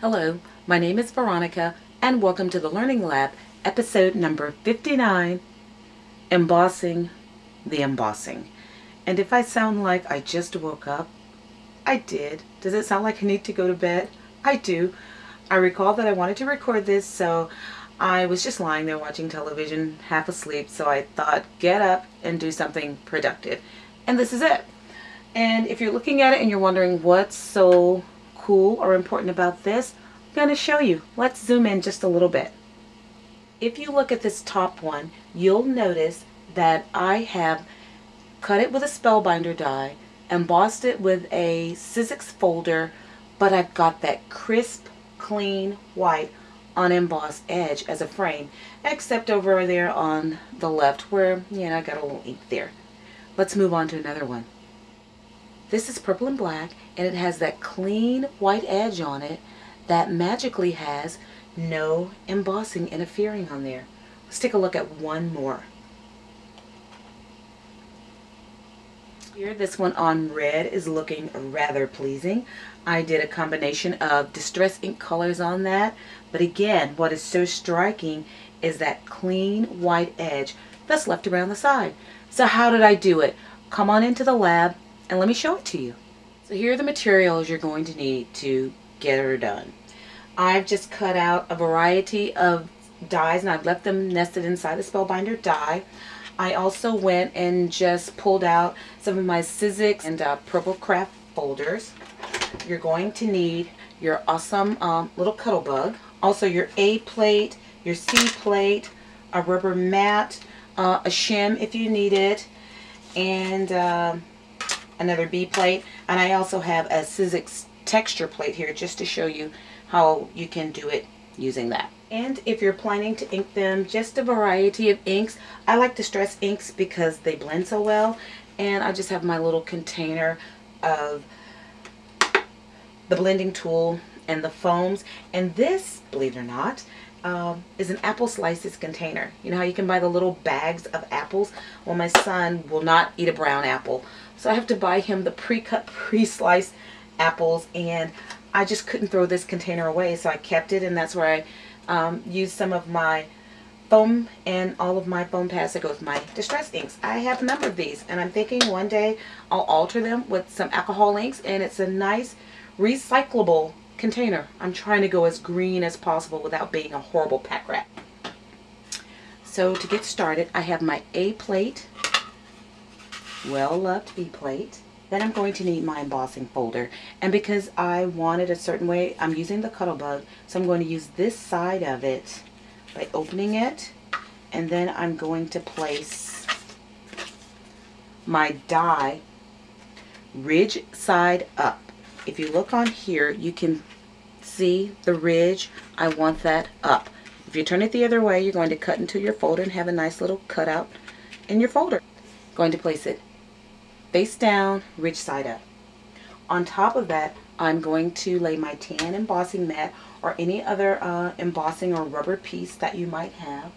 Hello, my name is Veronica and welcome to the Learning Lab, episode number 59, Embossing the Embossing. And if I sound like I just woke up, I did. Does it sound like I need to go to bed? I do. I recall that I wanted to record this, so I was just lying there watching television, half asleep, so I thought, get up and do something productive. And this is it. And if you're looking at it and you're wondering what's so cool or important about this, I'm going to show you. Let's zoom in just a little bit. If you look at this top one, you'll notice that I have cut it with a spellbinder die, embossed it with a Sizzix folder, but I've got that crisp, clean white unembossed edge as a frame, except over there on the left where, I got a little ink there. Let's move on to another one. This is purple and black, and it has that clean white edge on it that magically has no embossing interfering on there. Let's take a look at one more. Here, this one on red is looking rather pleasing. I did a combination of distress ink colors on that, but again, what is so striking is that clean white edge that's left around the side. So how did I do it? Come on into the lab and let me show it to you. So here are the materials you're going to need to get her done. I've just cut out a variety of dies and I've left them nested inside the spellbinder die. I also went and just pulled out some of my Sizzix and Purple Craft folders. You're going to need your awesome little cuddle bug, also your A plate, your C plate, a rubber mat, a shim if you need it, and another B plate, and I also have a Sizzix texture plate here just to show you how you can do it using that. And if you're planning to ink them, just a variety of inks. I like distress inks because they blend so well, and I just have my little container of the blending tool and the foams. And this, believe it or not, is an apple slices container. You know how you can buy the little bags of apples? Well, my son will not eat a brown apple, so I have to buy him the pre-cut, pre-sliced apples, and I just couldn't throw this container away, so I kept it, and that's where I used some of my foam and all of my foam pads that go with my distress inks. I have a number of these, and I'm thinking one day I'll alter them with some alcohol inks, and it's a nice recyclable container. I'm trying to go as green as possible without being a horrible pack rat. So to get started, I have my A plate, well-loved B plate. Then I'm going to need my embossing folder, and because I want it a certain way, I'm using the cuddle bug, so I'm going to use this side of it by opening it, and then I'm going to place my die ridge side up. If you look on here, you can see the ridge. I want that up. If you turn it the other way, you're going to cut into your folder and have a nice little cutout in your folder. Going to place it face down, ridge side up. On top of that, I'm going to lay my tan embossing mat or any other embossing or rubber piece that you might have.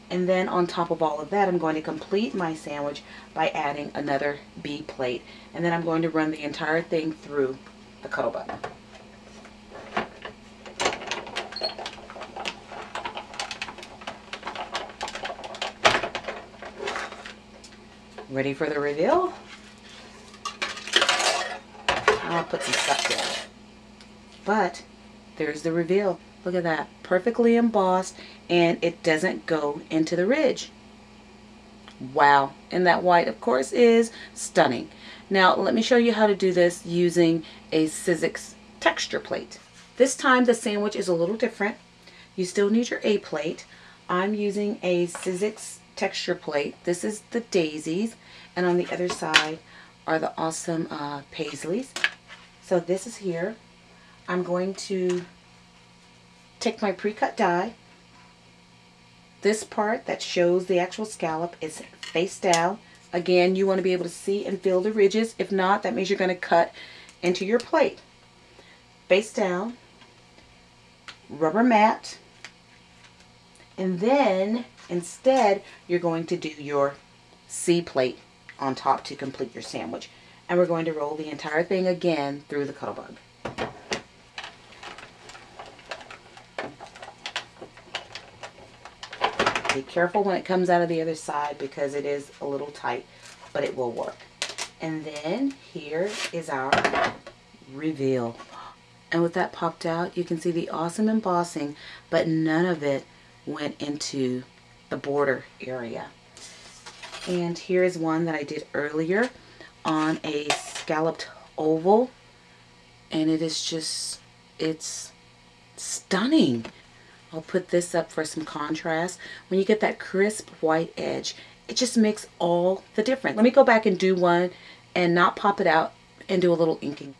And then on top of all of that, I'm going to complete my sandwich by adding another B plate. And then I'm going to run the entire thing through the cuddle bug. Ready for the reveal? I'll put some stuff down. But there's the reveal. Look at that. Perfectly embossed, and it doesn't go into the ridge. Wow. And that white, of course, is stunning. Now, let me show you how to do this using a Sizzix texture plate. This time, the sandwich is a little different. You still need your A plate. I'm using a Sizzix texture plate. This is the daisies, and on the other side are the awesome paisleys. So this is here. I'm going to take my pre-cut die. This part that shows the actual scallop is face down. Again, you want to be able to see and feel the ridges. If not, that means you're going to cut into your plate. Face down, rubber mat, and then instead you're going to do your C plate on top to complete your sandwich. And we're going to roll the entire thing again through the cuddle bug. Be careful when it comes out of the other side because it is a little tight, but it will work. And then here is our reveal. And with that popped out, you can see the awesome embossing, but none of it went into the border area. And here is one that I did earlier on a scalloped oval, and it is just, it's stunning. I'll put this up for some contrast. When you get that crisp white edge, it just makes all the difference. Let me go back and do one and not pop it out and do a little inking.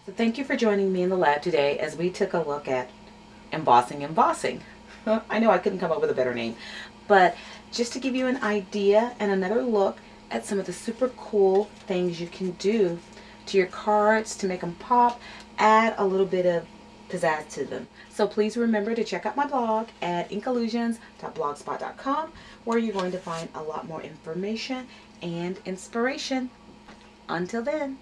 So thank you for joining me in the lab today as we took a look at embossing. I know I couldn't come up with a better name, but just to give you an idea and another look at some of the super cool things you can do to your cards to make them pop, add a little bit of pizzazz to them. So please remember to check out my blog at inkallusions.blogspot.com, where you're going to find a lot more information and inspiration. Until then.